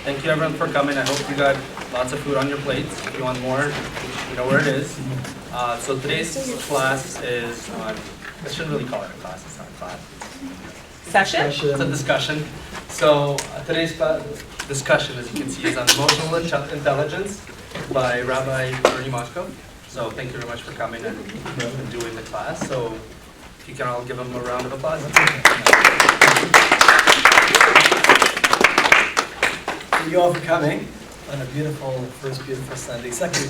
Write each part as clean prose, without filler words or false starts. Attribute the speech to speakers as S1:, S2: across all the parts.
S1: thank you everyone for coming. I hope you got lots of food on your plates. If you want more, you know where it is. So today's class is on, I shouldn't really call it a class, it's not a class.
S2: Session?
S1: It's a discussion. So today's discussion, as you can see, is on emotional intelligence by Rabbi Moskoff. So thank you very much for coming and doing the class. So if you can all give them a round of applause.
S3: Thank you all for coming on a beautiful, first beautiful Sunday, second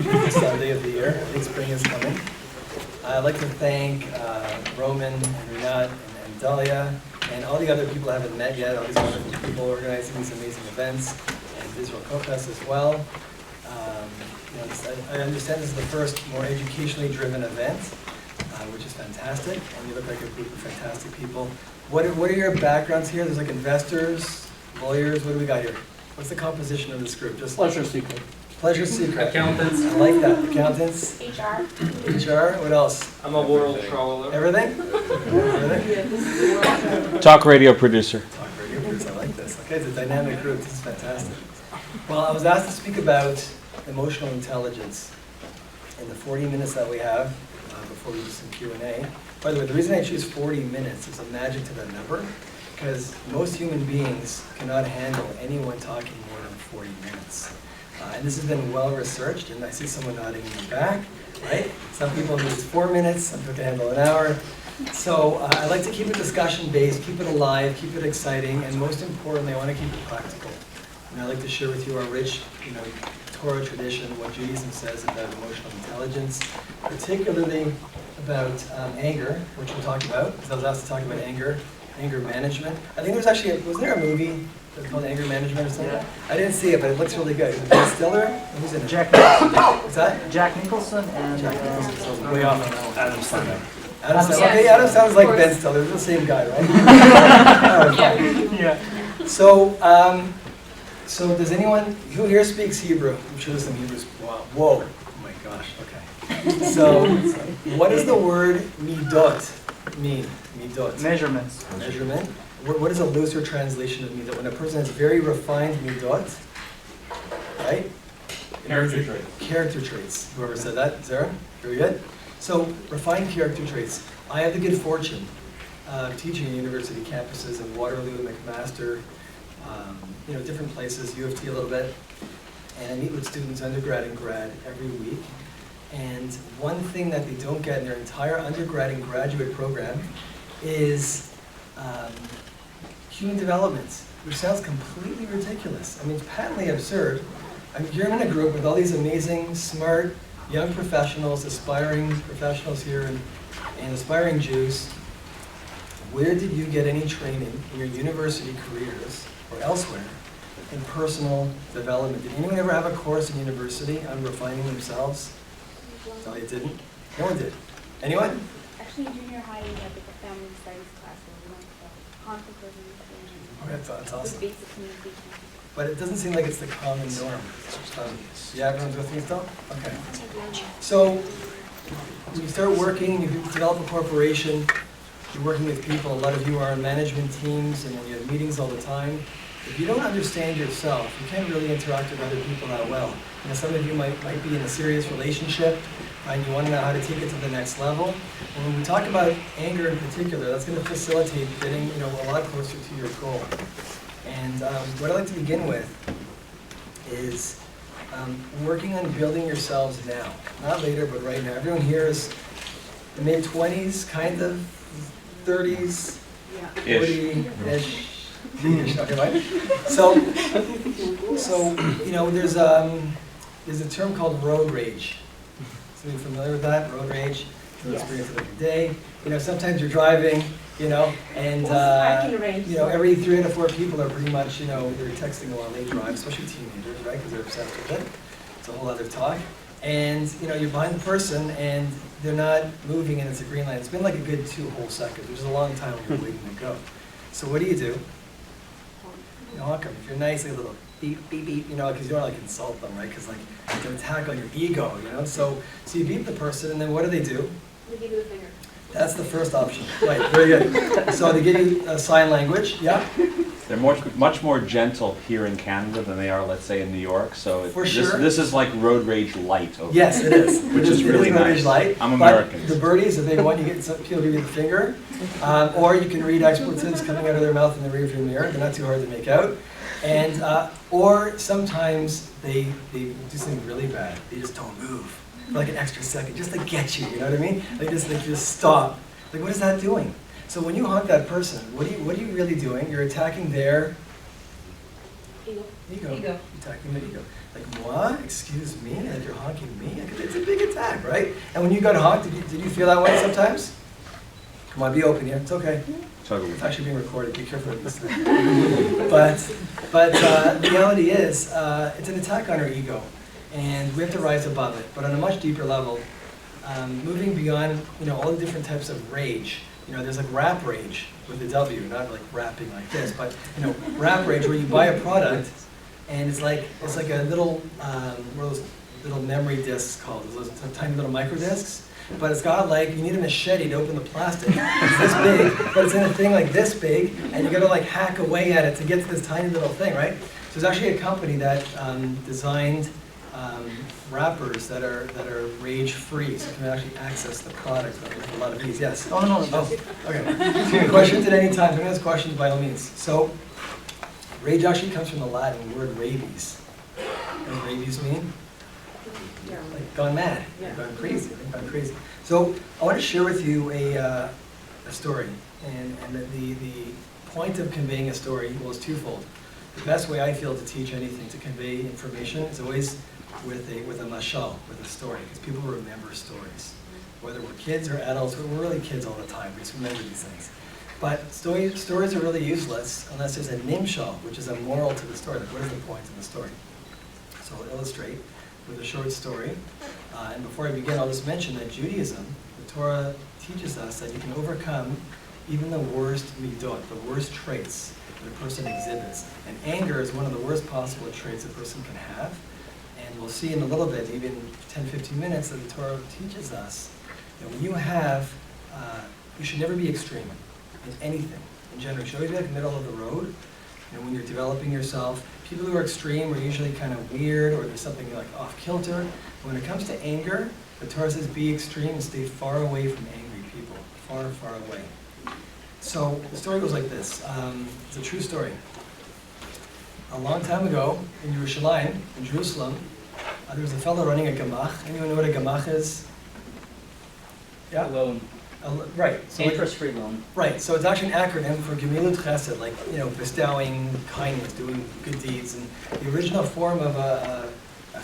S3: beautiful Sunday of the year. I think spring is coming. I'd like to thank Roman and Renat and Dalia and all the other people I haven't met yet, all these wonderful people organizing these amazing events, and Israel Kokas as well. I understand this is the first more educationally driven event, which is fantastic, and you look like a group of fantastic people. What are your backgrounds here? There's like investors, lawyers, what do we got here? What's the composition of this group? Just
S4: Pleasure seeker.
S3: Pleasure seeker.
S1: Accountants.
S3: I like that. Accountants.
S2: HR.
S3: HR. What else?
S4: I'm a world traveler.
S3: Everything? Everything?
S5: Talk radio producer.
S3: Talk radio producer. I like this. Okay, it's a dynamic group. This is fantastic. Well, I was asked to speak about emotional intelligence in the 40 minutes that we have before we do some Q&A. By the way, the reason I choose 40 minutes is a magic to that number, because most human beings cannot handle anyone talking more than 40 minutes. And this has been well researched, and I see someone nodding in the back, right? Some people need 4 minutes, some people can handle an hour. So I like to keep it discussion based, keep it alive, keep it exciting, and most importantly, I want to keep it practical. And I'd like to share with you our rich, Torah tradition, what Judaism says about emotional intelligence, particularly about anger, which we'll talk about, because I was asked to talk about anger management. I think there's actually, was there a movie called Anger Management or something? Yeah. I didn't see it, but it looks really good. Ben Stiller? Who's in it?
S6: Jack Nicholson.
S3: What's that?
S6: Jack Nicholson and
S3: Jack Nicholson. So way off on that one.
S1: Adam Sandler.
S3: Adam Sandler. Okay, Adam sounds like Ben Stiller. They're the same guy, right?
S6: yeah.
S3: So does anyone who here speaks Hebrew? I'm sure there's some Hebrews. Wow. Whoa. Oh my gosh. Okay. So, what does the word midot mean? Midot.
S6: Measurements.
S3: Measurement. What is a looser translation of midot? When a person has very refined midot, right?
S4: Character traits.
S3: Character traits. Whoever said that, Sarah? Very good. So, refined character traits. I have the good fortune of teaching in university campuses in Waterloo, McMaster, different places, U of T a little bit, and I meet with students, undergrad and grad, every week. And one thing that they don't get in their entire undergrad and graduate program is human development, which sounds completely ridiculous. I mean, it's patently absurd. I mean, you're in a group with all these amazing, smart, young professionals, aspiring professionals here, and aspiring Jews. Where did you get any training in your university careers or elsewhere in personal development? Did anyone ever have a course in university on refining themselves? No, they didn't. No one did. Anyone?
S7: Actually, in junior high, we had like a family studies class where we went about conflict resolution.
S3: Oh, that's awesome.
S7: Basic communication.
S3: But it doesn't seem like it's the common norm. Yeah, everyone's with me still? Okay. So, when you start working, you develop a corporation, you're working with people, a lot of you are on management teams, and you have meetings all the time. If you don't understand yourself, you can't really interact with other people that well. Some of you might be in a serious relationship, and you want to know how to take it to the next level. And when we talk about anger in particular, that's going to facilitate getting a lot closer to your goal. And what I'd like to begin with is working on building yourselves now. Not later, but right now. Everyone here is mid-20s, kind of, 30s, 40-ish. Okay, right? So there's a term called road rage. Somebody familiar with that? Road rage. You'll experience it every day. Sometimes you're driving, and every 3 out of 4 people are pretty much, they're texting while they drive, especially teenagers, right? Because they're obsessed with it. It's a whole other talk. And you're behind the person, and they're not moving, and it's a green light. It's been like a good 2 whole seconds, which is a long time when you're waiting to go. So what do? You honk them. If you're nice, like a little beep, beep, beep, because you don't want to insult them, right? Because it's an attack on your ego, So you beep the person, and then what do?
S7: They give you the finger.
S3: That's the first option. Right, very good. So they give you sign language, yeah?
S5: They're much more gentle here in Canada than they are, let's say, in New York. So
S3: For sure.
S5: this is like road rage light over
S3: Yes, it is.
S5: Which is really
S3: It is
S5: nice.
S3: light,
S5: I'm
S3: but
S5: American.
S3: the birdie's a big one. You get some people give you the finger, or you can read expletives coming out of their mouth in the rearview mirror. They're not too hard to make out. And or sometimes they do something really bad. They just don't move for like an extra second, just to get you. You know what I mean? They just stop. Like, what is that doing? So when you honk that person, what are you really doing? You're attacking their
S7: Ego.
S3: ego.
S2: Ego.
S3: Attacking their ego. Like, what? Excuse me? Like, you're honking me? Like, it's a big attack, right? And when you got honked, did you feel that way sometimes? Come on, be open here. It's okay.
S5: Totally.
S3: It's actually being recorded. Be careful with this thing. But the reality is, it's an attack on our ego, and we have to rise above it. But on a much deeper level, moving beyond, all the different types of rage. There's like rap rage with a W, not like rapping like this, but rap rage where you buy a product, and it's like a little what are those little memory discs called? Those tiny little micro discs. But it's got you need a machete to open the plastic. It's this big, but it's in a thing like this big, and you gotta hack away at it to get to this tiny little thing, right? So there's actually a company that designed wrappers that are rage-free, so you can actually access the product with a lot of ease. Yes?
S2: Oh, no.
S3: Okay. Questions at any time. If anyone has questions, by all means. So, rage actually comes from the Latin word rabies. What does rabies mean? Like gone mad, like gone crazy, like gone crazy. So I want to share with you a story, and the point of conveying a story is twofold. The best way I feel to teach anything, to convey information, is always with a mashal, with a story, because people remember stories. Whether we're kids or adults, we're really kids all the time. We just remember these things. But stories are really useless unless there's a nimshal, which is a moral to the story. Like, what is the point of the story? So I'll illustrate with a short story. And before I begin, I'll just mention that Judaism, the Torah teaches us that you can overcome even the worst midot, the worst traits that a person exhibits. And anger is one of the worst possible traits a person can have. And we'll see in a little bit, even 10, 15 minutes, that the Torah teaches us that when you have, you should never be extreme in anything. In general, you should always be like middle of the road. When you're developing yourself, people who are extreme are usually kind of weird, or there's something like off kilter. When it comes to anger, the Torah says be extreme and stay far away from angry people, far, far away. So the story goes like this. It's a true story. A long time ago in Yerushalayim, in Jerusalem, there was a fellow running a gamach. Anyone know what a gamach is? Yeah?
S2: Loan.
S3: Right. So
S2: Interest-free loan.
S3: right. So it's actually an acronym for Gemilut Chesed, like bestowing kindness, doing good deeds. And the original form of a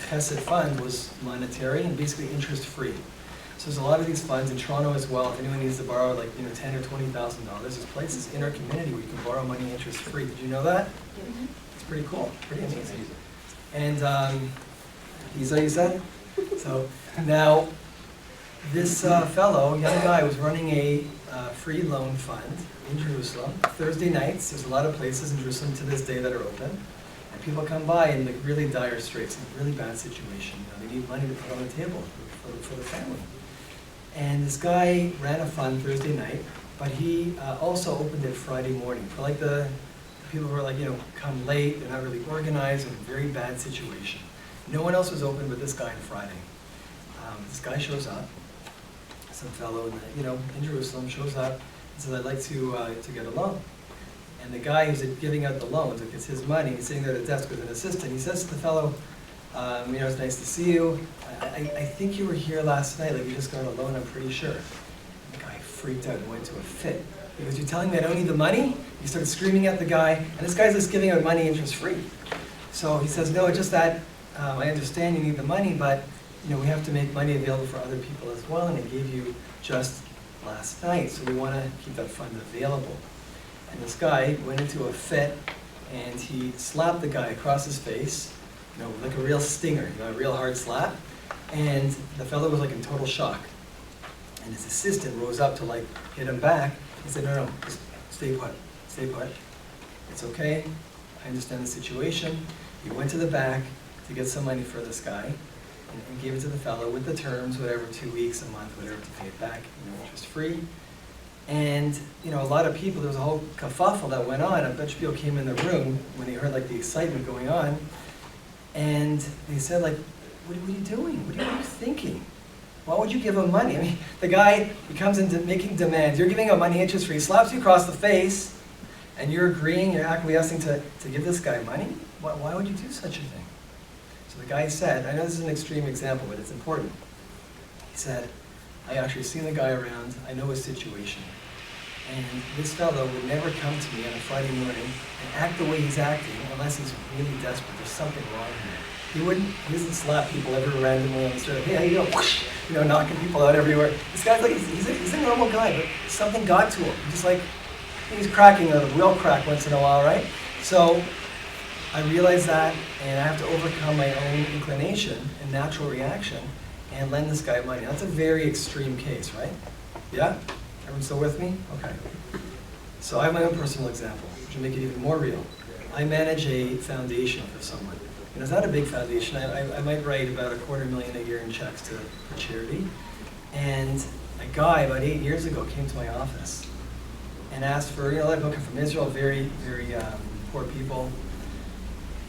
S3: Chesed fund was monetary and basically interest-free. So there's a lot of these funds in Toronto as well. If anyone needs to borrow $10,000 or $20,000, there's places in our community where you can borrow money interest-free. Did you know that? It's pretty cool. Pretty amazing. And Isa, you said? So now, this fellow, young guy, was running a free loan fund in Jerusalem. Thursday nights, there's a lot of places in Jerusalem to this day that are open. And people come by in really dire straits, in a really bad situation. They need money to put on the table for the family. And this guy ran a fund Thursday night, but he also opened it Friday morning for the people who are come late, they're not really organized, in a very bad situation. No one else was open but this guy on Friday. This guy shows up. Some fellow in Jerusalem shows up and says, I'd like to get a loan. And the guy who's giving out the loans, it's his money, he's sitting there at the desk with an assistant. He says to the fellow, it's nice to see you. I think you were here last night, you just got a loan, I'm pretty sure. And the guy freaked out and went into a fit. Because you're telling me I don't need the money? He started screaming at the guy, and this guy's just giving out money interest-free. So he says, no, it's just that I understand you need the money, but we have to make money available for other people as well, and I gave you just last night, so we want to keep that fund available. And this guy went into a fit, and he slapped the guy across his face, like a real stinger, a real hard slap, and the fellow was in total shock. And his assistant rose up to hit him back. He said, no, just stay put, it's okay, I understand the situation. He went to the back to get some money for this guy, and gave it to the fellow with the terms, whatever, 2 weeks, a month, whatever, to pay it back, interest free. And, you know, a lot of people, there was a whole kerfuffle that went on. A bunch of people came in the room when they heard like the excitement going on. And they said like, what are you doing? What are you thinking? Why would you give him money? I mean, the guy, he comes into making demands. You're giving him money interest free, slaps you across the face, and you're agreeing, you're acquiescing to give this guy money? Why would you do such a thing? So the guy said, I know this is an extreme example, but it's important. He said, I actually seen the guy around, I know his situation. And this fellow would never come to me on a Friday morning and act the way he's acting unless he's really desperate. There's something wrong here. He doesn't slap people every randomly on the street. Hey, how you doing? Whoosh, you know, knocking people out everywhere. This guy's like, he's a normal guy, but something got to him. Just like, he's cracking a real crack once in a while, right? So I realized that, and I have to overcome my own inclination and natural reaction and lend this guy money. That's a very extreme case, right? Yeah? Everyone still with me? Okay. So I have my own personal example, which will make it even more real. I manage a foundation for someone. And it's not a big foundation. I might write about $250,000 a year in checks for charity. And a guy about 8 years ago came to my office and asked for, you know, I'm looking from Israel, very, very poor people.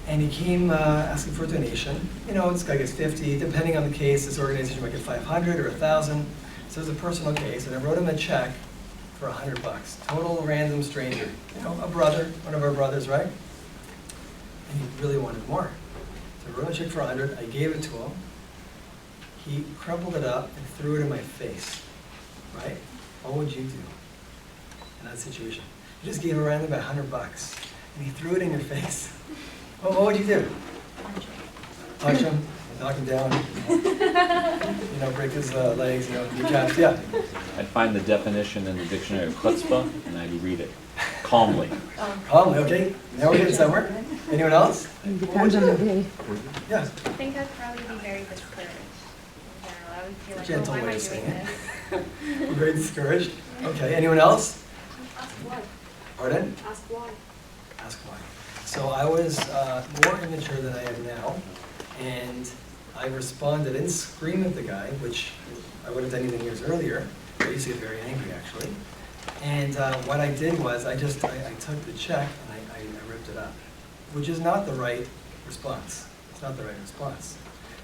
S3: And he came asking for a donation. You know, this guy gets 50, depending on the case, this organization might get 500 or 1,000. So it was a personal case, and I wrote him a check for $100. Total random stranger. You know, a brother, one of our brothers, right? And he really wanted more. So I wrote a check for 100, I gave it to him. He crumpled it up and threw it in my face, right? What would you do in that situation? You just gave a random guy $100, and he threw it in your face. Well, what would you do? Punch him, knock him down, you know, break his legs, you know, kneecaps, yeah.
S5: I'd find the definition in the dictionary of chutzpah, and I'd read it calmly.
S3: Calmly, okay. Now we're getting somewhere. Anyone else?
S2: Depends on the day.
S3: Yeah.
S7: I think I'd probably be very discouraged in general. I would feel like,
S3: Gentle
S7: oh, why am
S3: way
S7: I
S3: of
S7: doing
S3: saying it.
S7: this?
S3: We're very discouraged. Okay, anyone else?
S2: Ask why.
S3: Pardon?
S2: Ask why.
S3: Ask why. So I was more immature than I am now, and I responded and screamed at the guy, which I would have done even years earlier. I used to get very angry, actually. And what I did was I took the check and I ripped it up, which is not the right response. It's not the right response.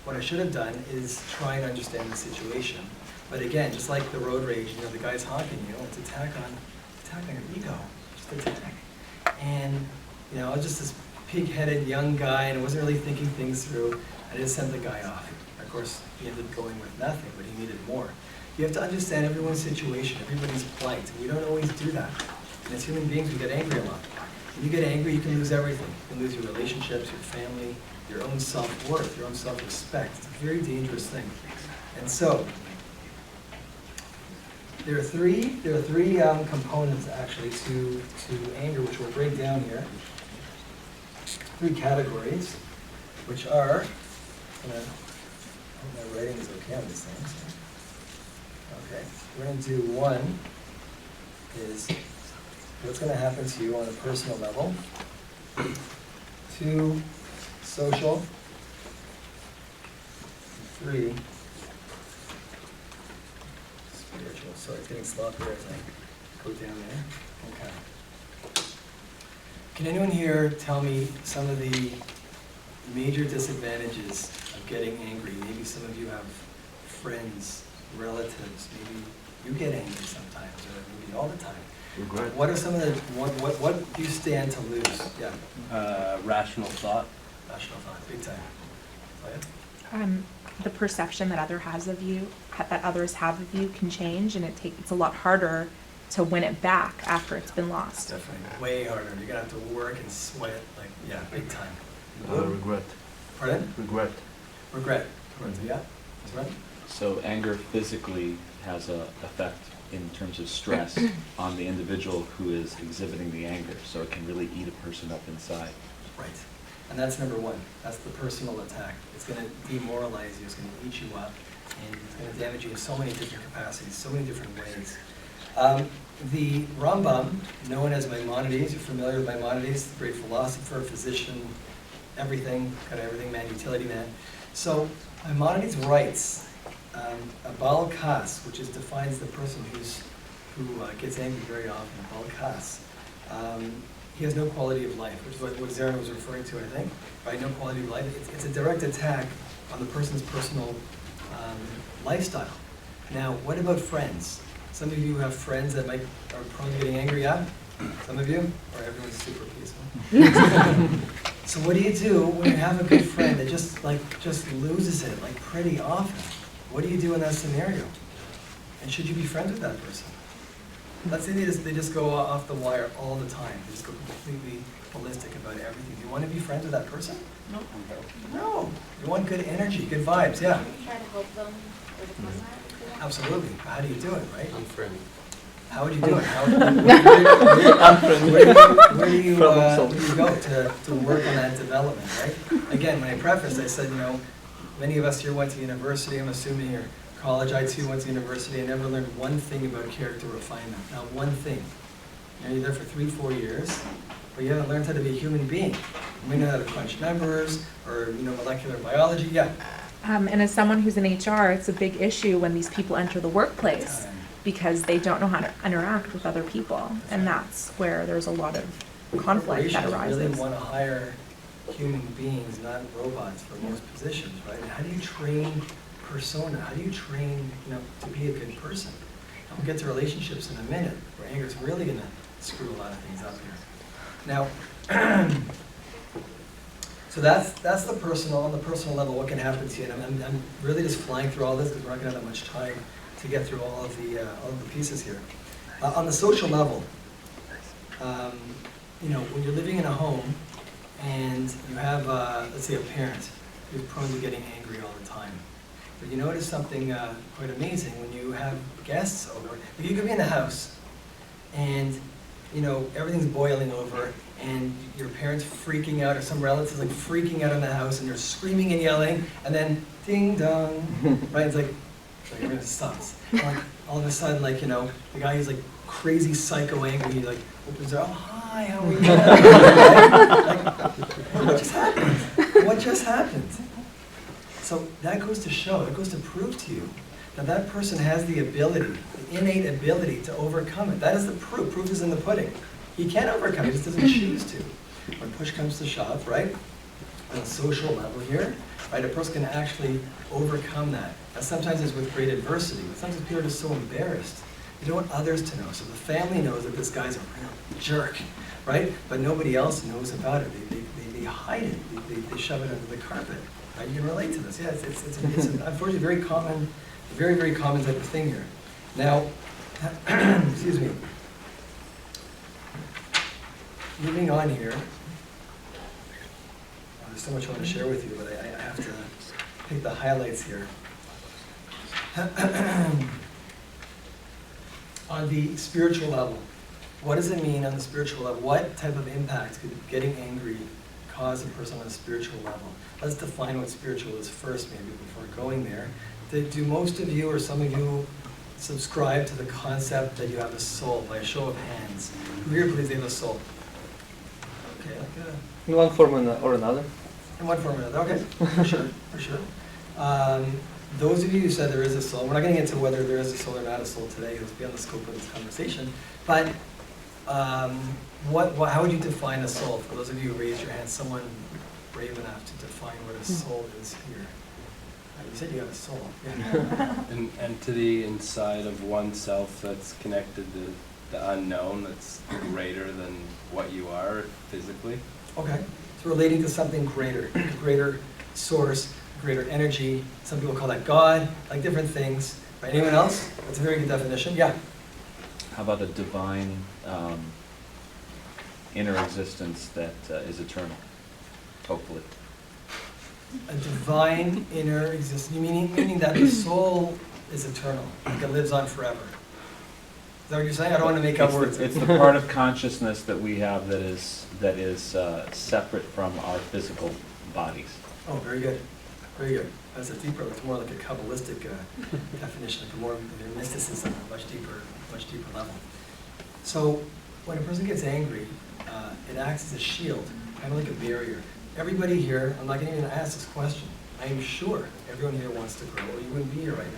S3: What I should have done is try and understand the situation. But again, just like the road rage, you know, the guy's honking you, it's attack on your ego, just attack. And you know, I was just this pig-headed young guy, and I wasn't really thinking things through. I just sent the guy off. Of course, he ended up going with nothing, but he needed more. You have to understand everyone's situation, everybody's plight, and you don't always do that. And as human beings, we get angry a lot. When you get angry, you can lose everything. You can lose your relationships, your family, your own self-worth, your own self-respect. It's a very dangerous thing. And so, there are three components actually to anger, which we'll break down here. 3 categories, which are, I hope my writing is okay on these things. Okay, we're going to do 1 is what's going to happen to you on a personal level. 2, social. 3, spiritual. Sorry, it's getting sloppier as I go down there. Okay. Can anyone here tell me some of the major disadvantages of getting angry? Maybe some of you have friends, relatives, maybe you get angry sometimes, or maybe all the time.
S6: Regret.
S3: What are some of the, what do you stand to lose? Yeah,
S6: Rational thought.
S3: rational thought, big time. Go ahead.
S8: The perception that that others have of you can change, and it's a lot harder to win it back after it's been lost.
S3: Definitely, way harder. You're gonna have to work and sweat, like, yeah, big time.
S6: Regret.
S3: Pardon?
S6: Regret.
S3: Regret. Yeah, that's right.
S5: So anger physically has an effect in terms of stress on the individual who is exhibiting the anger, so it can really eat a person up inside.
S3: Right. And that's number 1. That's the personal attack. It's going to demoralize you. It's going to eat you up. And it's going to damage you in so many different capacities, so many different ways. The Rambam, known as Maimonides, you're familiar with Maimonides, the great philosopher, physician, everything, kind of everything man, utility man. So Maimonides writes, a Baal Kas, which defines the person who's who gets angry very often, Balkas, he has no quality of life, which is what Zarin was referring to, I think, right? No quality of life. It's a direct attack on the person's personal lifestyle. Now, what about friends? Some of you have friends that are prone to getting angry at. Some of you, or everyone's super peaceful. So what do you do when you have a good friend that just loses it like pretty often? What do you do in that scenario? And should you be friends with that person? Let's say they just go off the wire all the time. They just go completely ballistic about everything. Do you want to be friends with that person?
S7: No.
S3: No. You want good energy, good vibes, yeah.
S7: Can you try to help them overcome that?
S3: Absolutely. How do you do it, right?
S4: Unfriend.
S3: How would you do it? Where do you go to work on that development, right? Again, when I prefaced, I said, many of us here went to university, I'm assuming, or college. I too went to university. I never learned one thing about character refinement. Not one thing. You're there for 3-4 years, but you haven't learned how to be a human being. You may know how to crunch numbers, or molecular biology, yeah.
S8: And as someone who's in HR, it's a big issue when these people enter the workplace because they don't know how to interact with other people, and that's where there's a lot of conflict that
S3: Corporations
S8: arises.
S3: really want to hire human beings, not robots, for most positions, right? And how do you train persona? How do you train, to be a good person? And we'll get to relationships in a minute, where anger is really going to screw a lot of things up here. Now, so that's the personal, on the personal level, what can happen to you. And I'm really just flying through all this because we're not going to have that much time to get through all of the pieces here. On the social level, when you're living in a home and you have, let's say, a parent who's prone to getting angry all the time, but you notice something quite amazing when you have guests over. You could be in the house and everything's boiling over, and your parents freaking out, or some relatives freaking out in the house, and they're screaming and yelling, and then ding dong, right? It's like everything stops. And all of a sudden, the guy who's crazy psycho angry, he opens the door, oh hi, how are you? What just happened? What just happened? So that goes to show, it goes to prove to you that person has the ability, the innate ability to overcome it. That is the proof. Proof is in the pudding. He can overcome it, he just doesn't choose to. When push comes to shove, right? On a social level here, right, a person can actually overcome that. Now, sometimes it's with great adversity, but sometimes people are just so embarrassed. They don't want others to know. So the family knows that this guy's a real jerk, right? But nobody else knows about it. They hide it. They shove it under the carpet. Right? You can relate to this. Yeah, it's unfortunately very common. Very, very common type of thing here. Now, excuse me. Moving on here. There's so much I want to share with you, but I have to pick the highlights here. On the spiritual level, what does it mean on the spiritual level? What type of impact could getting angry cause a person on a spiritual level? Let's define what spiritual is first, maybe, before going there. Do most of you or some of you subscribe to the concept that you have a soul? By a show of hands. Who here believes they have a soul? Okay,
S6: in one form or another.
S3: In one form or another, okay, for sure. Those of you who said there is a soul, we're not going to get into whether there is a soul or not a soul today, it's beyond the scope of this conversation, but how would you define a soul? For those of you who raised your hand, someone brave enough to define what a soul is here. You said you have a soul. Yeah.
S4: An entity inside of oneself that's connected to the unknown, that's greater than what you are physically.
S3: Okay, so relating to something greater, greater source, greater energy. Some people call that God, different things. Right? Anyone else? That's a very good definition. Yeah.
S5: How about a divine inner existence that is eternal, hopefully?
S3: A divine inner existence, meaning that the soul is eternal, it lives on forever. Is that what you're saying? I don't want to make up words.
S5: It's the part of consciousness that we have that is separate from our physical bodies.
S3: Oh, very good. Very good. That's a deeper, it's more like a Kabbalistic definition, like more mysticism, a much deeper level. So when a person gets angry, it acts as a shield, kind of like a barrier. Everybody here, I'm not going to even ask this question. I am sure everyone here wants to grow, or you wouldn't be here right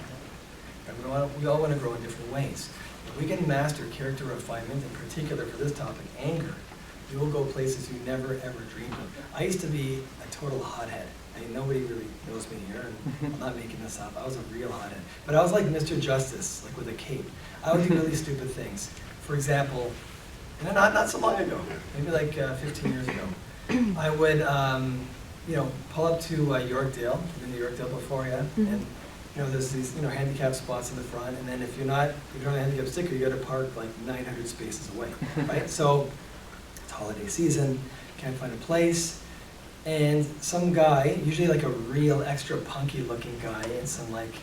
S3: now. We all want to grow in different ways. if we can master character refinement, in particular for this topic, anger, you will go places you never ever dreamed of. I used to be a total hothead. I mean, nobody really knows me here, and I'm not making this up. I was a real hothead. But I was like Mr. Justice, like with a cape. I would do really stupid things. For example, and not so long ago, maybe like 15 years ago, I would, pull up to Yorkdale. I've been to Yorkdale before, yeah? And, there's these, handicap spots in the front, and then if you don't have a handicap sticker, you gotta park like 900 spaces away, right? So, it's holiday season, can't find a place, and some guy, usually like a real extra punky looking guy in some like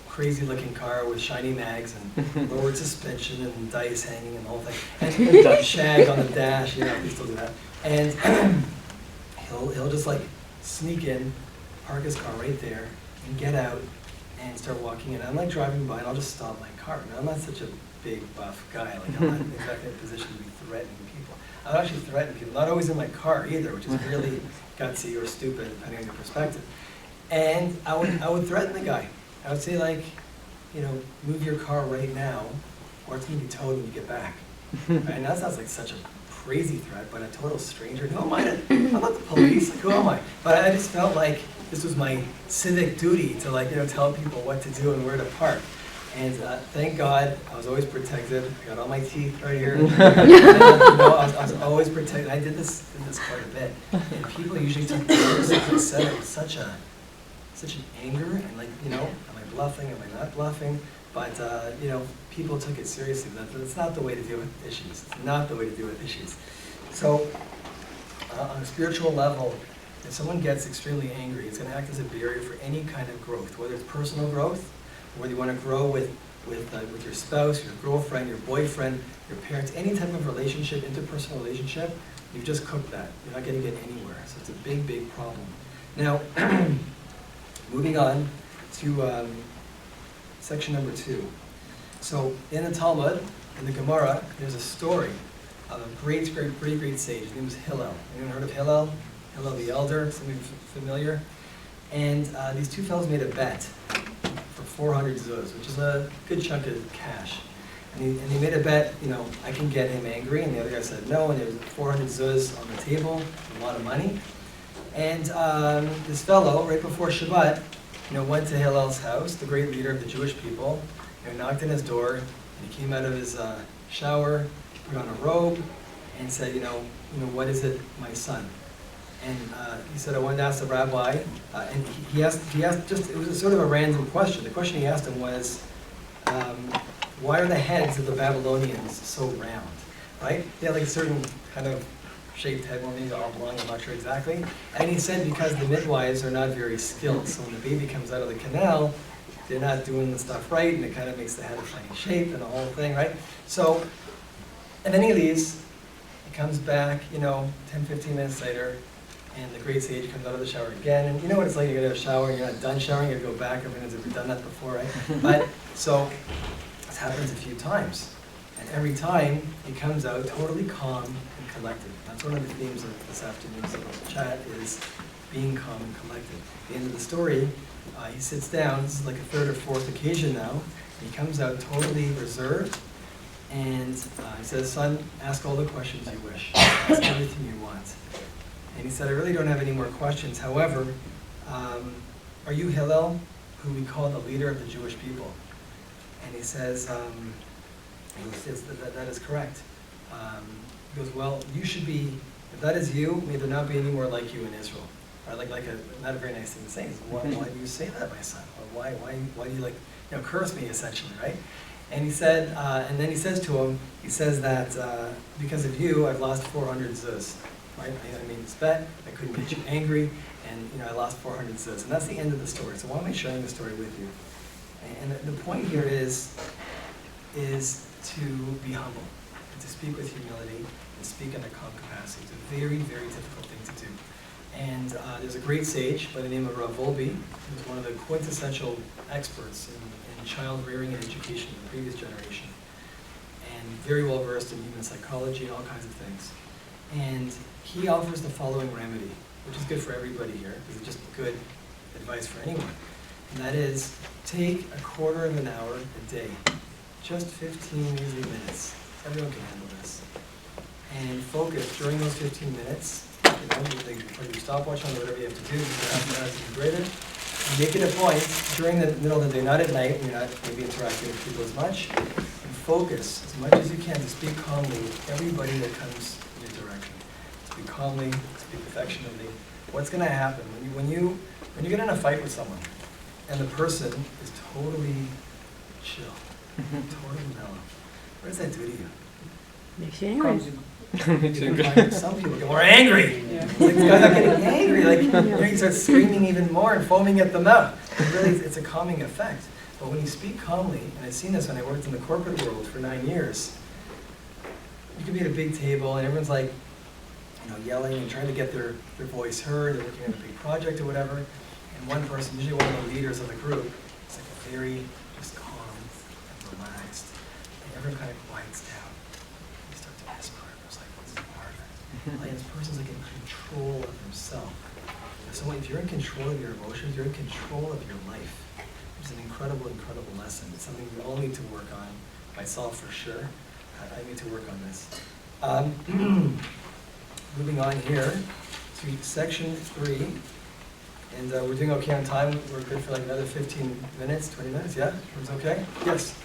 S3: crazy looking car with shiny mags and lowered suspension and dice hanging and the whole thing, and shag on the dash, we still do that, and he'll just like sneak in, park his car right there, and get out and start walking in. I'm like driving by and I'll just stop my car. Now I'm not such a big buff guy, like I'm not exactly in a position to be threatening people. I would actually threaten people, not always in my car either, which is really gutsy or stupid depending on your perspective. And I would threaten the guy. I would say like, move your car right now or it's gonna be towed when you get back. Right? Now that sounds like such a crazy threat, but a total stranger. Who am I to, I'm not the police, like, who am I? But I just felt like this was my civic duty to like, tell people what to do and where to park. And thank God, I was always protected. I got all my teeth right here. I was always protected. I did this quite a bit. And people usually took notice. I said it with such an anger and like, am I bluffing? Am I not bluffing? But people took it seriously. That's not the way to deal with issues. It's not the way to deal with issues. So, on a spiritual level, if someone gets extremely angry, it's going to act as a barrier for any kind of growth, whether it's personal growth, or whether you want to grow with your spouse, your girlfriend, your boyfriend, your parents, any type of relationship, interpersonal relationship. You've just cooked that. You're not going to get anywhere. So it's a big, big problem. Now, moving on to section number 2. So in the Talmud, in the Gemara, there's a story of a great sage. His name was Hillel. Anyone heard of Hillel? Hillel the Elder, something familiar? And these two fellows made a bet for 400 zuz, which is a good chunk of cash. And they made a bet, I can get him angry, and the other guy said no, and there was 400 zuz on the table, a lot of money. And this fellow, right before Shabbat, went to Hillel's house, the great leader of the Jewish people, knocked on his door, and he came out of his shower, put on a robe, and said, what is it, my son? And he said, I wanted to ask the rabbi, and he asked just, it was a sort of a random question. The question he asked him was, why are the heads of the Babylonians so round, right? They had like a certain kind of shaped head, well maybe oblong, I'm not sure exactly. And he said because the midwives are not very skilled, so when the baby comes out of the canal, they're not doing the stuff right, and it kind of makes the head a funny shape and the whole thing, right? So, and then he leaves, he comes back, 10, 15 minutes later, and the great sage comes out of the shower again, and you know what it's like, you go to a shower, and you're not done showering, you go back, everyone's ever done that before, right? But, so, this happens a few times, and every time, he comes out totally calm and collected. That's one of the themes of this afternoon's little chat, is being calm and collected. At the end of the story, he sits down, this is like a third or fourth occasion now, and he comes out totally reserved, and he says, son, ask all the questions you wish, ask everything you want. And he said, I really don't have any more questions, however, are you Hillel, who we call the leader of the Jewish people? And he says, that is correct. He goes, well, you should be, if that is you, may there not be any more like you in Israel. Right? Like not a very nice thing to say. Why do you say that, my son? Or why do you like, curse me, essentially, right? And he said, and then he says to him, he says that because of you, I've lost 400 zuz, right? I made this bet, I couldn't get you angry, and I lost 400 zuz. And that's the end of the story. So why am I sharing the story with you? And the point here is to be humble, and to speak with humility, and speak in a calm capacity. It's a very, very difficult thing to do. And there's a great sage by the name of Rabbi, who's one of the quintessential experts in child rearing and education in the previous generation, and very well versed in human psychology and all kinds of things. And he offers the following remedy, which is good for everybody here, because it's just good advice for anyone. And that is, take a quarter of an hour a day just 15 easy minutes. Everyone can handle this. And focus during those 15 minutes, before you stopwatch on whatever you have to do, because that's even greater. Make it a point during the middle of the day, not at night, when you're not maybe interacting with people as much, and focus as much as you can to speak calmly with everybody that comes in your direction. Speak calmly, speak affectionately. What's going to happen when you get in a fight with someone and the person is totally chill, totally mellow? What does that do to you?
S2: Makes you angry.
S3: Some people get more angry. It's like, this guy's not getting angry. Like, you start screaming even more and foaming at the mouth. Really, it's a calming effect. But when you speak calmly, and I've seen this when I worked in the corporate world for 9 years, you can be at a big table and everyone's like, yelling and trying to get their voice heard. They're working on a big project or whatever. And one person, usually one of the leaders of the group, is like very just calm and relaxed. And everyone kind of quiets down. You start to whisper. It's like, what's the matter? Like, this person's like in control of himself. So if you're in control of your emotions, you're in control of your life. It's an incredible, incredible lesson. It's something we all need to work on. Myself, for sure. I need to work on this. Moving on here to section 3. And we're doing okay on time. We're good for like another 15 minutes, 20 minutes. Yeah? Everyone's okay? Yes?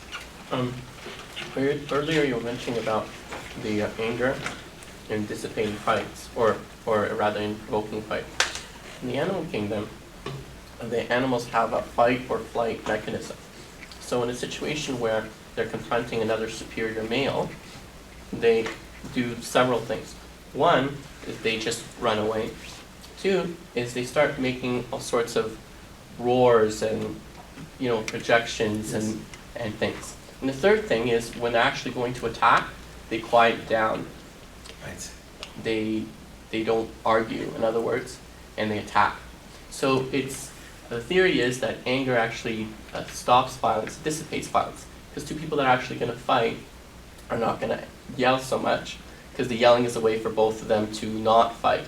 S9: Earlier you were mentioning about the anger and dissipating fights, or rather in provoking fights. In the animal kingdom, the animals have a fight or flight mechanism. So in a situation where they're confronting another superior male, they do several things. One is they just run away. Two is they start making all sorts of roars and projections and things. And the third thing is when they're actually going to attack, they quiet down.
S3: Right.
S9: They don't argue, in other words, and they attack. So the theory is that anger actually stops violence, dissipates violence, because two people that are actually going to fight are not going to yell so much, because the yelling is a way for both of them to not fight.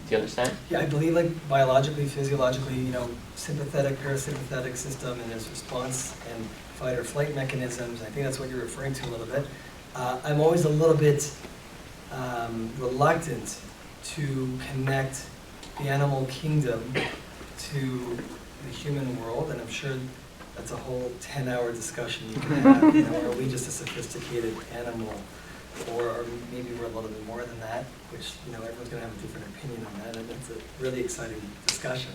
S9: Do you understand?
S3: Yeah, I believe like biologically, physiologically, sympathetic, parasympathetic system, and there's response and fight or flight mechanisms. I think that's what you're referring to a little bit. I'm always a little bit reluctant to connect the animal kingdom to the human world, and I'm sure that's a whole 10-hour discussion you can have. Are we just a sophisticated animal? Or maybe we're a little bit more than that, which, everyone's going to have a different opinion on that, and it's a really exciting discussion.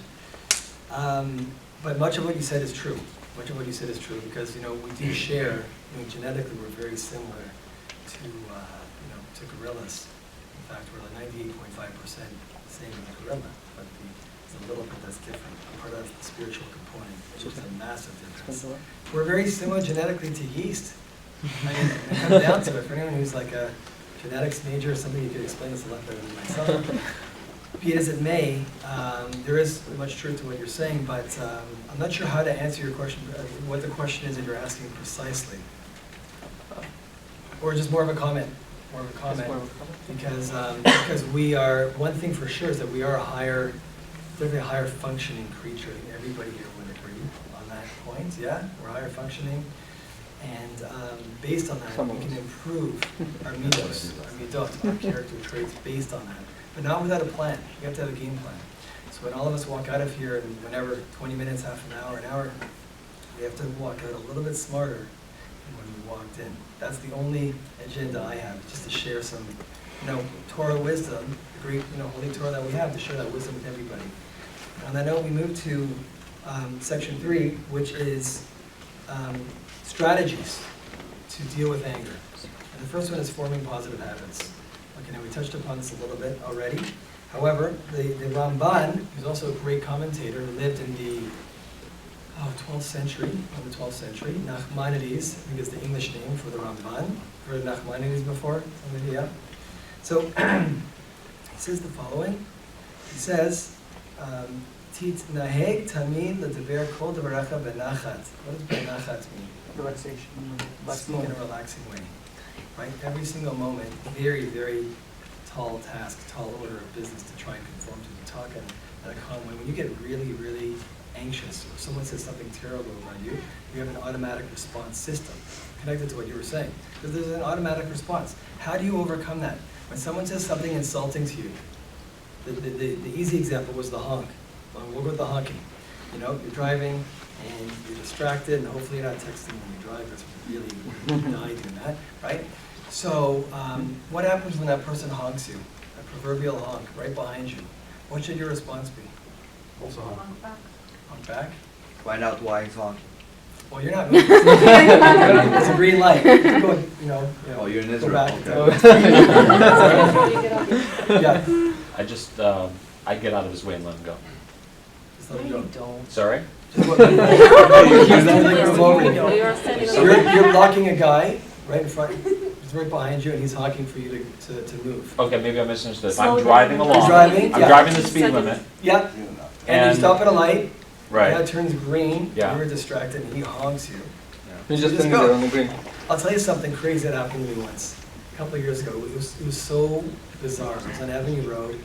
S3: But much of what you said is true. Much of what you said is true, because, we do share, genetically we're very similar to gorillas. In fact, we're like 98.5% same as a gorilla, but there's a little bit that's different. Part of the spiritual component, which is a massive difference. We're very similar genetically to yeast. I mean, it comes down to it. For anyone who's like a genetics major or something, you could explain this a lot better than myself. Be it as it may, there is much truth to what you're saying, but I'm not sure how to answer your question, what the question is that you're asking precisely. Or just more of a comment. Because we are, one thing for sure is that we are definitely a higher functioning creature. I think everybody here would agree on that point. Yeah, we're higher functioning. And based on that, we can improve our midot, our character traits based on that. But not without a plan. You have to have a game plan. So when all of us walk out of here, and whenever, 20 minutes, half an hour, we have to walk out a little bit smarter than when we walked in. That's the only agenda I have, just to share some, Torah wisdom, the great, holy Torah that we have, to share that wisdom with everybody. And on that note, we move to section 3, which is strategies to deal with anger. And the first one is forming positive habits. Okay, now we touched upon this a little bit already. However, the Ramban, who's also a great commentator, who lived in the 12th century, Nachmanides, I think is the English name for the Ramban. Heard of Nachmanides before? Somebody, yeah? So, he says the following. He says, Tit naheg tamid l'deber kol devarecha benachat. What does benachat mean?
S6: Relaxation.
S3: Speak in a relaxing way. Right? Every single moment, very, very tall task, tall order of business to try and conform to the talk and and a calm way. When you get really, really anxious, or someone says something terrible about you, you have an automatic response system, connected to what you were saying. Because there's an automatic response. How do you overcome that? When someone says something insulting to you, the easy example was the honk. Well, what about the honking? You know, you're driving and you're distracted, and hopefully you're not texting when you drive. That's really die doing that, right? So what happens when that person honks you? A proverbial honk right behind you. What should your response be?
S1: Also honk.
S3: Honk back?
S10: Find out why he's honking.
S3: Well, you're not moving. It's a green light. You can go,
S10: Oh, you're in
S3: go
S10: Israel.
S3: back.
S10: Okay.
S3: Yeah.
S5: I just, I get out of his way and let him go.
S3: Just let him go.
S5: Sorry?
S3: Just let him go. You're blocking a guy right in front, he's right behind you, and he's honking for you to move.
S5: Okay, maybe I misunderstood.
S2: Slow
S5: I'm driving
S2: down.
S5: along.
S3: You're driving?
S5: I'm
S3: Yeah.
S5: driving the speed limit.
S3: Yeah, and you stop at a light,
S5: Right.
S3: and that turns green,
S5: Yeah.
S3: you're distracted, and he honks you.
S6: You're just
S3: Just
S6: standing
S3: go.
S6: there on the green.
S3: I'll tell you something crazy that happened to me once, a couple of years ago. It was so bizarre. I was on Avenue Road,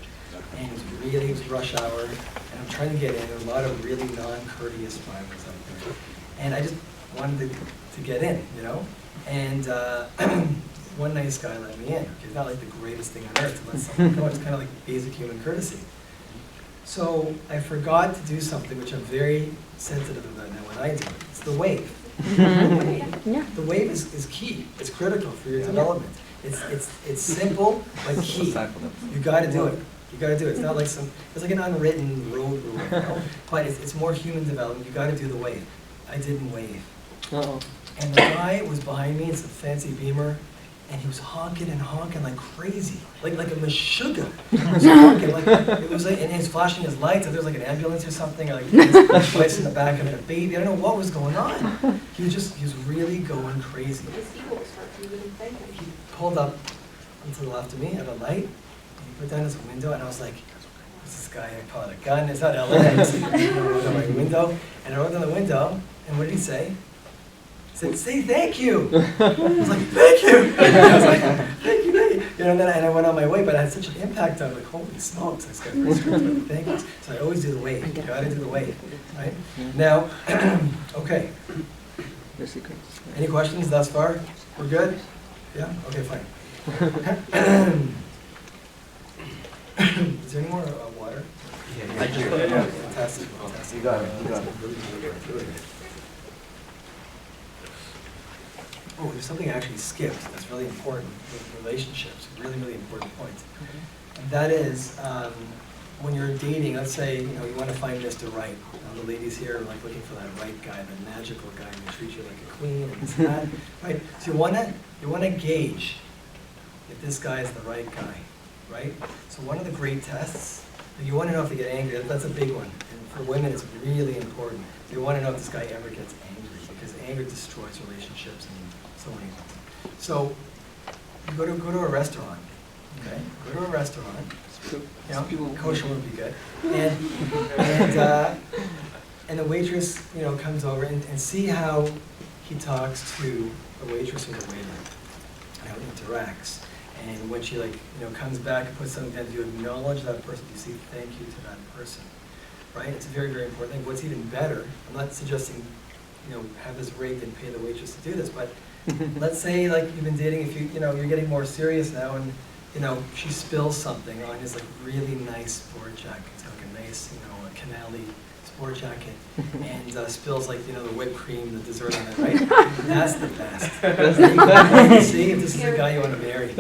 S3: and it was rush hour, and I'm trying to get in. There were a lot of really non-courteous drivers out there. And I just wanted to get in, you know? And one nice guy let me in. Okay, it's not like the greatest thing on earth to let someone go. It's kind of like basic human courtesy. So I forgot to do something which I'm very sensitive about now when I do it. It's the wave.
S2: Yeah.
S3: The wave is key. It's critical for your development. It's simple but key. You got to do it. You got to do it. It's not like it's like an unwritten road rule, you know? But it's more human development. You got to do the wave. I didn't wave.
S6: Uh-oh.
S3: And the guy was behind me in some fancy Beamer, and he was honking and honking like crazy, like a meshuggah. He was honking, it was like, and he was flashing his lights, and there was like an ambulance or something, like his wife's in the back and a baby. I don't know what was going on. He was really going crazy. He pulled up to the left of me at a light, and he put down his window, and I was like, what's this guy? I call it a gun. It's not LA. I just rolled down my window, and I rolled down the window, and what did he say? He said, say thank you. I was like, thank you. I was like, thank you, thank you. You know, and then I went on my way, but I had such an impact on it, like, holy smokes, I just got very strict with the thank yous. So I always do the wave. You gotta do the wave, right? Now, okay.
S6: Your secrets.
S3: Any questions thus far? We're good? Yeah? Okay, fine. Is there any more water?
S1: I just
S3: Fantastic, fantastic.
S10: You got it.
S3: Oh, there's something I actually skipped that's really important with relationships, really, really important point. And that is, when you're dating, let's say, you want to find Mr. Right. The ladies here are like looking for that right guy, the magical guy who treats you like a queen and this and that, right? So you want to gauge if this guy is the right guy, right? So one of the great tests, you want to know if they get angry. That's a big one. And for women, it's really important. You want to know if this guy ever gets angry, because anger destroys relationships and so many things. So you go to a restaurant, okay? Go to a restaurant. Kosher would be good. And the waitress, comes over and see how he talks to the waitress or the waiter, and how he interacts. And when she comes back and puts something down, you acknowledge that person. You say thank you to that person, right? It's a very, very important thing. What's even better, I'm not suggesting, have this rigged and pay the waitress to do this, but let's say you've been dating, if you're getting more serious now, and she spills something on his really nice sport jacket. It's like a nice, a canali sport jacket, and spills the whipped cream, the dessert on it, right? That's the best. See if this is the guy you want to marry.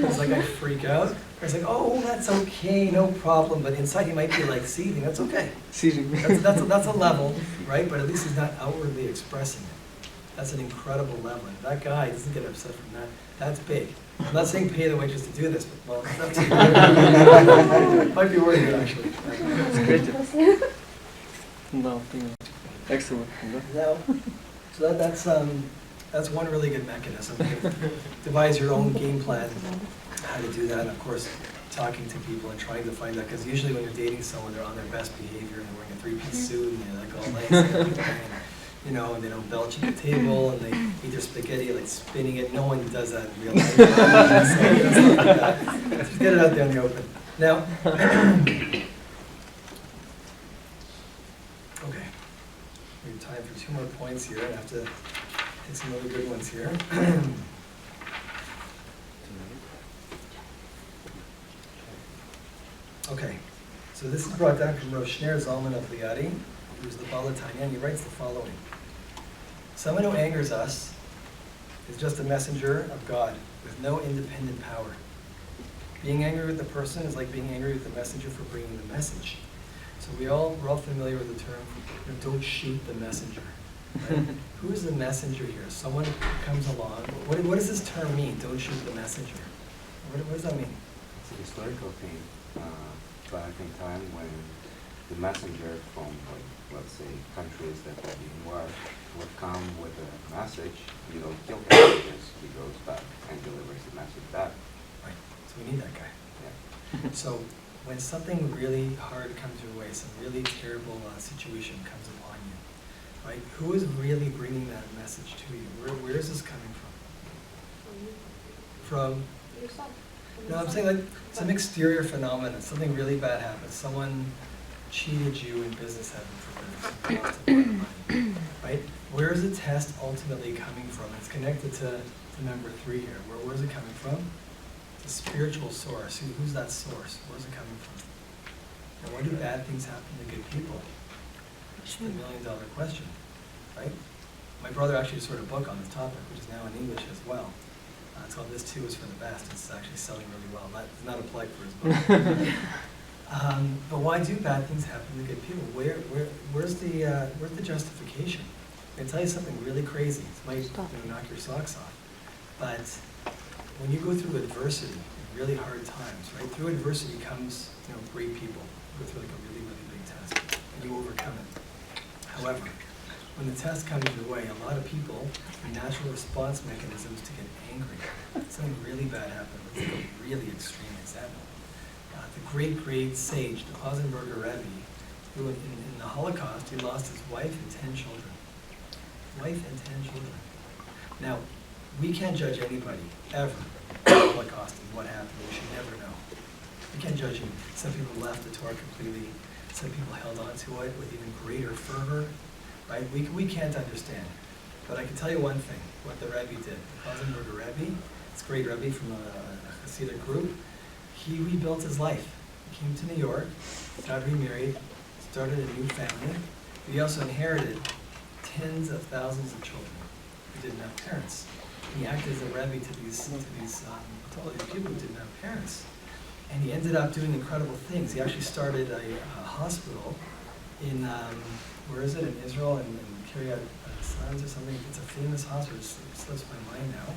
S3: It's like I freak out. Or it's like, oh, that's okay, no problem. But inside he might be seething. That's okay.
S6: Seething.
S3: That's a level, right? But at least he's not outwardly expressing it. That's an incredible level. And if that guy doesn't get upset from that, that's big. I'm not saying pay the waitress to do this, but well, that's might be worth it actually.
S6: It's creative. No, excellent.
S3: No. So that's one really good mechanism. You can devise your own game plan how to do that. And of course, talking to people and trying to find that, because usually when you're dating someone, they're on their best behavior and they're wearing a three-piece suit and they're all nice. And they don't belch at the table, and they eat their spaghetti spinning it. No one does that in real life. Just get it out there in the open. Now, okay, we have time for 2 more points here. I have to take some other good ones here. Okay, so this is brought down from Rosh Shneur Zalman of Liadi, who's the Balatanya, and he writes the following. Someone who angers us is just a messenger of God with no independent power. Being angry with the person is like being angry with the messenger for bringing the message. So we're all familiar with the term, don't shoot the messenger. Right? Who is the messenger here? Someone comes along. What does this term mean, don't shoot the messenger? What does that mean?
S11: It's a historical thing. Back in time when the messenger from, like, let's say, countries that are in war would come with a message, you don't kill the messengers, he goes back and delivers the message back.
S3: Right, so we need that guy.
S11: Yeah.
S3: So when something really hard comes your way, some really terrible situation comes upon you, right? Who is really bringing that message to you? Where is this coming from?
S7: Yourself.
S3: No, I'm saying like some exterior phenomenon, something really bad happens. Someone cheated you in business heaven, right? Where is the test ultimately coming from? It's connected to number 3 here. Where's it coming from? It's a spiritual source. Who's that source? Where's it coming from? And why do bad things happen to good people? It's the $1 million question, right? My brother actually just wrote a book on this topic, which is now in English as well. It's called This Too Is For the Best. It's actually selling really well. It's not a plug for his book. But why do bad things happen to good people? Where's the justification? I'm going to tell you something really crazy. It might knock your socks off. But when you go through adversity, really hard times, right? Through adversity comes great people. You go through like a really, really big test, and you overcome it. However, when the test comes your way, a lot of people, their natural response mechanism is to get angry. Something really bad happened. Let's take a really extreme example. The great sage, the Ozenberger Rabbi, who in the Holocaust, he lost his wife and 10 children. Wife and 10 children. Now, we can't judge anybody, ever, in the Holocaust and what happened. We should never know. We can't judge him. Some people left the Torah completely. Some people held on to it with even greater fervor. Right? We can't understand. But I can tell you one thing, what the Rabbi did. The Ozenberger Rabbi, this great Rabbi from a Hasidic group, he rebuilt his life. He came to New York, got remarried, started a new family. But he also inherited tens of thousands of children who didn't have parents. He acted as a Rabbi to these people who didn't have parents. And he ended up doing incredible things. He actually started a hospital in, where is it, in Israel, in Kiryat Sanz or something. It's a famous hospital, it slips my mind now.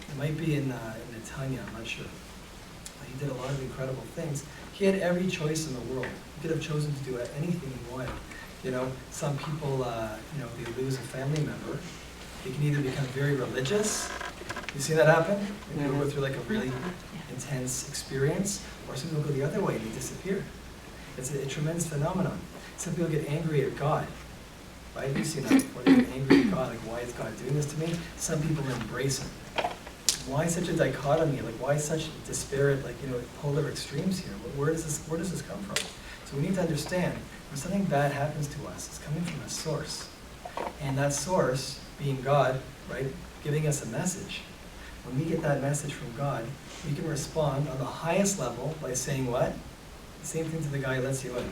S3: It might be in Netanya, I'm not sure. He did a lot of incredible things. He had every choice in the world. He could have chosen to do anything he wanted. Some people, they lose a family member. They can either become very religious. You see that happen? People go through like a really intense experience, or some people go the other way and they disappear. It's a tremendous phenomenon. Some people get angry at God, right? You've seen that before. They get angry at God, like, why is God doing this to me? Some people embrace Him. Why such a dichotomy? Like, why such disparate, polar extremes here? Where does this come from? So we need to understand, when something bad happens to us, it's coming from a source. And that source, being God, right, giving us a message. When we get that message from God, we can respond on the highest level by saying what? The same thing to the guy who lets you in.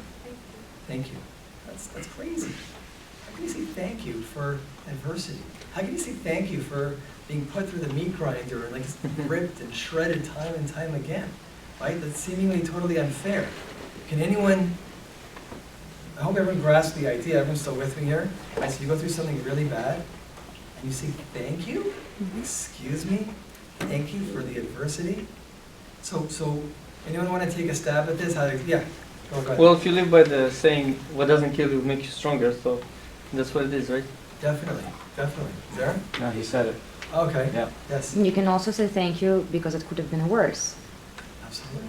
S3: Thank you. That's crazy. How can you say thank you for adversity? How can you say thank you for being put through the meat grinder and ripped and shredded time and time again? Right? That's seemingly totally unfair. Can anyone, I hope everyone grasps the idea, everyone's still with me here. Right, so you go through something really bad and you say thank you? Excuse me? Thank you for the adversity? So anyone want to take a stab at this? Yeah, go ahead.
S6: Well, if you live by the saying, what doesn't kill you makes you stronger, so that's what it is, right?
S3: Definitely. There?
S5: No, he said it.
S3: Okay.
S5: Yeah.
S3: Yes.
S2: You can also say thank you because it could have been worse.
S3: Absolutely.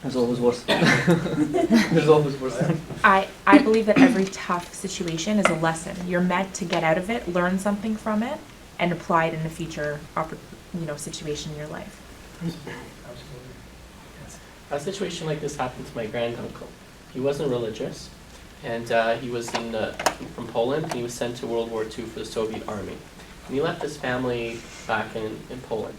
S6: There's always worse. There's always worse.
S8: I believe that every tough situation is a lesson. You're meant to get out of it, learn something from it, and apply it in a future situation in your life.
S3: Absolutely. Yes.
S9: A situation like this happened to my granduncle. He wasn't religious, and he was from Poland, and he was sent to World War II for the Soviet Army. And he left his family back in Poland.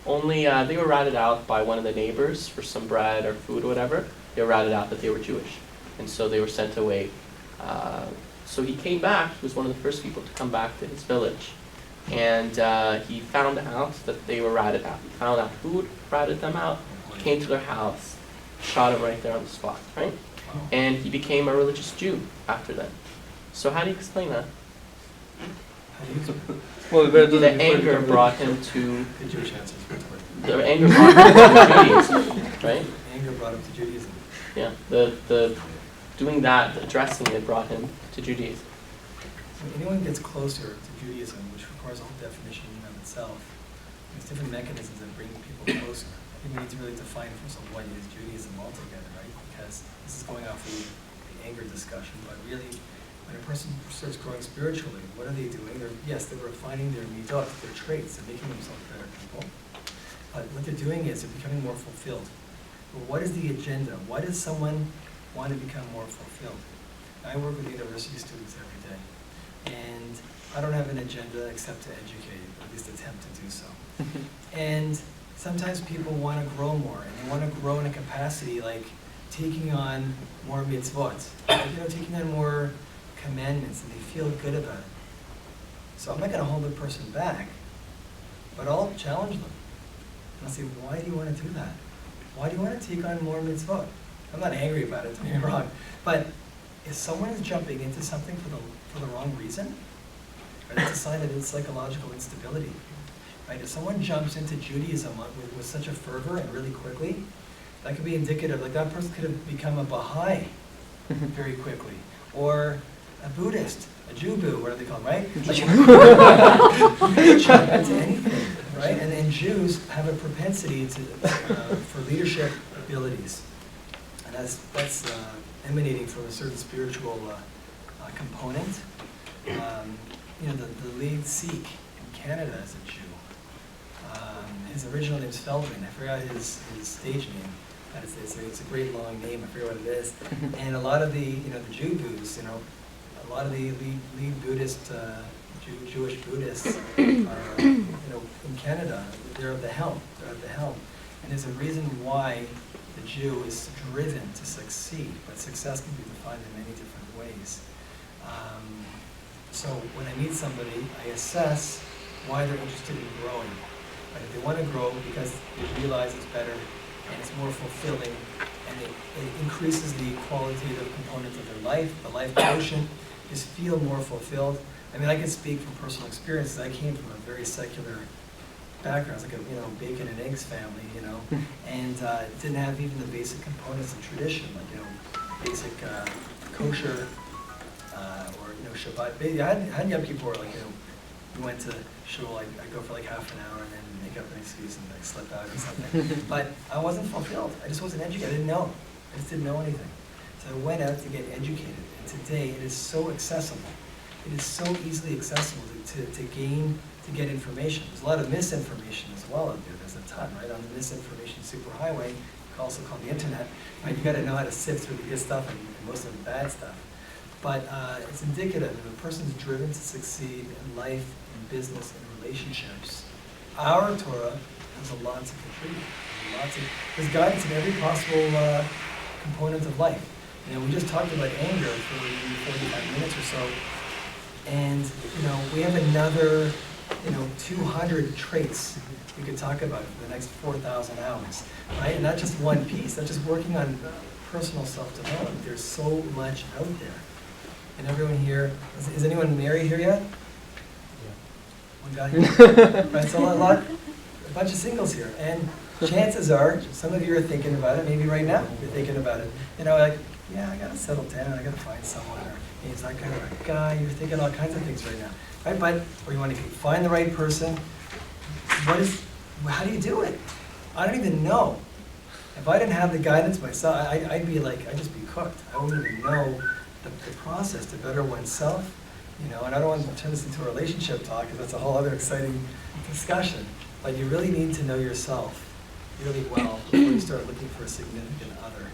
S9: Only they were ratted out by one of the neighbors for some bread or food or whatever. They were ratted out that they were Jewish, and so they were sent away. So he came back. He was one of the first people to come back to his village, and he found out that they were ratted out. He found out who had ratted them out, came to their house, shot him right there on the spot, right? And he became a religious Jew after that. So how do you explain that?
S6: Well, we better do that
S9: The
S6: before you
S9: anger
S6: come
S9: brought him to
S3: The Jewish answers.
S9: the anger brought him to Judaism, right?
S3: Anger brought him to Judaism.
S9: Yeah, the doing that, addressing it, brought him to Judaism.
S3: When anyone gets closer to Judaism, which requires a whole definition in and of itself, there's different mechanisms that bring people closer. I think we need to really define first of all what is Judaism altogether, right? Because this is going off the anger discussion, but really, when a person starts growing spiritually, what are they doing? They're refining their midot, their traits, they're making themselves better people. But what they're doing is they're becoming more fulfilled. But what is the agenda? Why does someone want to become more fulfilled? I work with university students every day, and I don't have an agenda except to educate, or at least attempt to do so. And sometimes people want to grow more, and they want to grow in a capacity like taking on more mitzvot, taking on more commandments, and they feel good about it. So I'm not going to hold the person back, but I'll challenge them. And I'll say, why do you want to do that? Why do you want to take on more mitzvot? I'm not angry about it, don't get me wrong, but if someone is jumping into something for the wrong reason, right, it's a sign of psychological instability. Right? If someone jumps into Judaism with such a fervor and really quickly, that could be indicative, like that person could have become a Baha'i very quickly, or a Buddhist, a Jubu, whatever they call them, right? You can jump into anything, right? And Jews have a propensity for leadership abilities. And that's emanating from a certain spiritual component. The lead Sikh in Canada is a Jew. His original name is Feldman. I forgot his stage name. It's a great long name. I forget what it is. And a lot of the Jubus, a lot of the lead Buddhist Jewish Buddhists are in Canada. They're at the helm. And there's a reason why the Jew is driven to succeed, but success can be defined in many different ways. So when I meet somebody, I assess why they're interested in growing. Right? If they want to grow because they realize it's better and it's more fulfilling, and it increases the qualitative component of their life, the life quotient, just feel more fulfilled. I mean, I can speak from personal experiences. I came from a very secular background, like a bacon and eggs family, and didn't have even the basic components of tradition, like basic kosher or Shabbat. I had young people who were like, we went to shul. I go for like half an hour and then make up an excuse and like slip out or something. But I wasn't fulfilled. I just wasn't educated. I didn't know. I just didn't know anything. So I went out to get educated. And today it is so accessible. It is so easily accessible to get information. There's a lot of misinformation as well out there. There's a ton, right? On the misinformation superhighway, also called the internet, right? You got to know how to sift through the good stuff and most of the bad stuff. But it's indicative if a person's driven to succeed in life, in business, in relationships. Our Torah has a lot to contribute. There's guidance in every possible component of life. We just talked about anger for 45 minutes or so. And, we have another, 200 traits we could talk about for the next 4,000 hours, right? And not just one piece, not just working on personal self-development. There's so much out there. And everyone here, is anyone married here yet? Yeah. One guy here. Right, so a bunch of singles here. And chances are, some of you are thinking about it, maybe right now you're thinking about it. I gotta settle down, I gotta find someone, or is that kind of a guy? You're thinking all kinds of things right now, right? But, or you want to find the right person. How do you do it? I don't even know. If I didn't have the guidance myself, I'd just be cooked. I wouldn't even know the process to better oneself, and I don't want to turn this into a relationship talk, because that's a whole other exciting discussion. But you really need to know yourself. really well before you start looking for a significant other.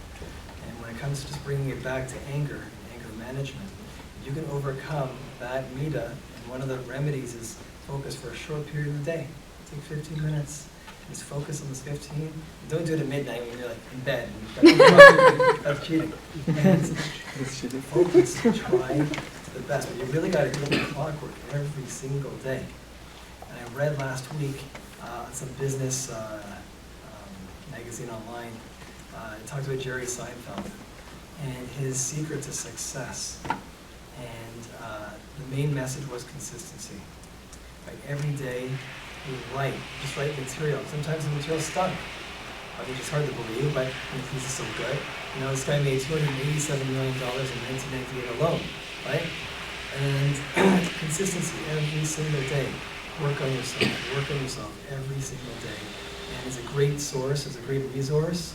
S3: And when it comes to just bringing it back to anger, anger management, you can overcome that midah, and one of the remedies is focus for a short period of the day. Take 15 minutes. Just focus on this 15. Don't do it at midnight when you're like in bed. And that's cheating. And focus, try to the best. But you really got to do the clockwork every single day. And I read last week some business magazine online. It talked about Jerry Seinfeld and his secret to success. And the main message was consistency. Like every day, you write, just write material. Sometimes the material stunk. I mean, it's hard to believe, but this is so good. You know, this guy made $287 million in 1998 alone, right? And consistency every single day. Work on yourself every single day. And it's a great source, it's a great resource.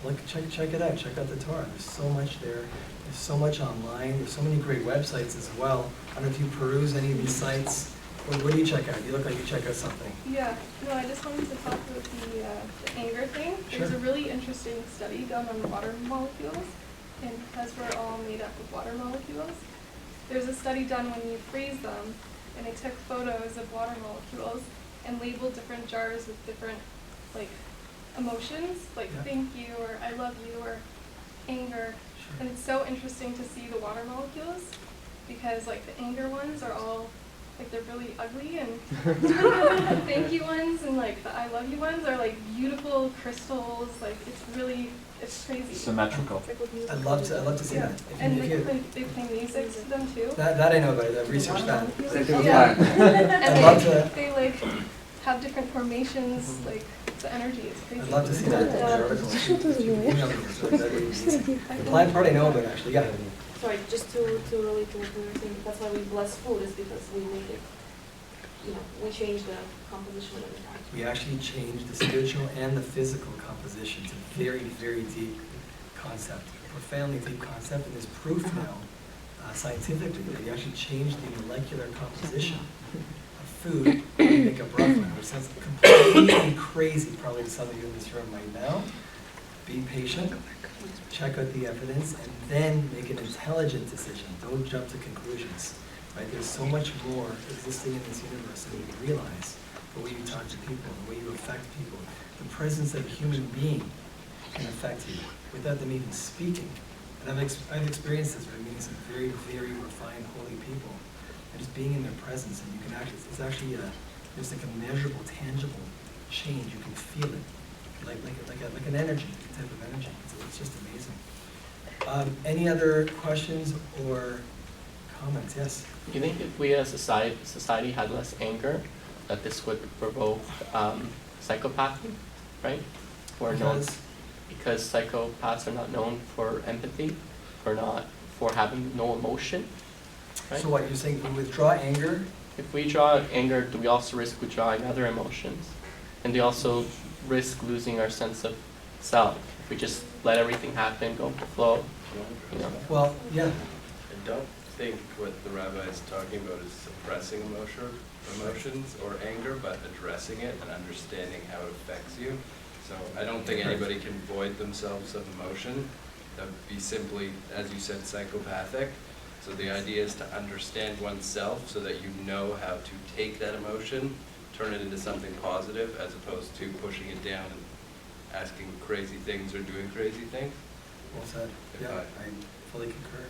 S3: Look, check it out, check out the Torah. There's so much there. There's so much online. There's so many great websites as well. I don't know if you peruse any of these sites. What do you check out? You look like you check out something.
S12: Yeah, no, I just wanted to talk about the anger thing.
S3: Sure.
S12: There's a really interesting study done on water molecules, and because we're all made up of water molecules, there's a study done when you freeze them, and they took photos of water molecules and labeled different jars with different, like, emotions, like
S3: Yeah.
S12: thank you, or I love you, or anger.
S3: Sure.
S12: And it's so interesting to see the water molecules, because, like, the anger ones are all like they're really ugly, and the thank you ones and like the I love you ones are like beautiful crystals. Like it's crazy.
S5: Symmetrical.
S3: I'd love to see
S12: Yeah.
S3: that. If
S12: And
S3: you,
S12: they
S3: if you,
S12: play music to them too.
S3: that I know about it. I've researched that.
S12: Yeah.
S3: I'd love to.
S12: And they like have different formations. Like the energy is crazy.
S3: I'd love to see that article. If you email me, that'd be amazing. The plant part I know about actually. Yeah.
S13: Sorry, just to relate to what we were saying, that's why we bless food, is because we make it, we change the composition of it.
S3: We actually change the spiritual and the physical composition. It's a very, very deep concept, a profoundly deep concept, and there's proof now, scientifically, that you actually change the molecular composition of food to make a bracha, which sounds completely crazy probably to some of you in this room right now. Be patient, check out the evidence, and then make an intelligent decision. Don't jump to conclusions. Right? There's so much more existing in this universe than you realize. The way you talk to people, the way you affect people, the presence of a human being can affect you without them even speaking. And I've experienced this by meeting some very, very refined, holy people, and just being in their presence, and you can actually, it's actually there's like a measurable, tangible change. You can feel it, like an energy, a type of energy. It's just amazing. Any other questions or comments? Yes.
S9: You think if we as a society had less anger, that this would provoke psychopathy, right? Because psychopaths are not known for empathy, for having no emotion, right?
S3: So what, you're saying we withdraw anger?
S9: If we draw anger, do we also risk withdrawing other emotions? And do we also risk losing our sense of self? If we just let everything happen, go with the flow, you know?
S3: Well, yeah.
S4: I don't think what the rabbi is talking about is suppressing emotions or anger, but addressing it and understanding how it affects you. So I don't think anybody can void themselves of emotion. That would be simply, as you said, psychopathic. So the idea is to understand oneself so that you know how to take that emotion, turn it into something positive, as opposed to pushing it down and asking crazy things or doing crazy things.
S3: Well said.
S4: If
S3: Yeah,
S4: I-
S3: I fully concur.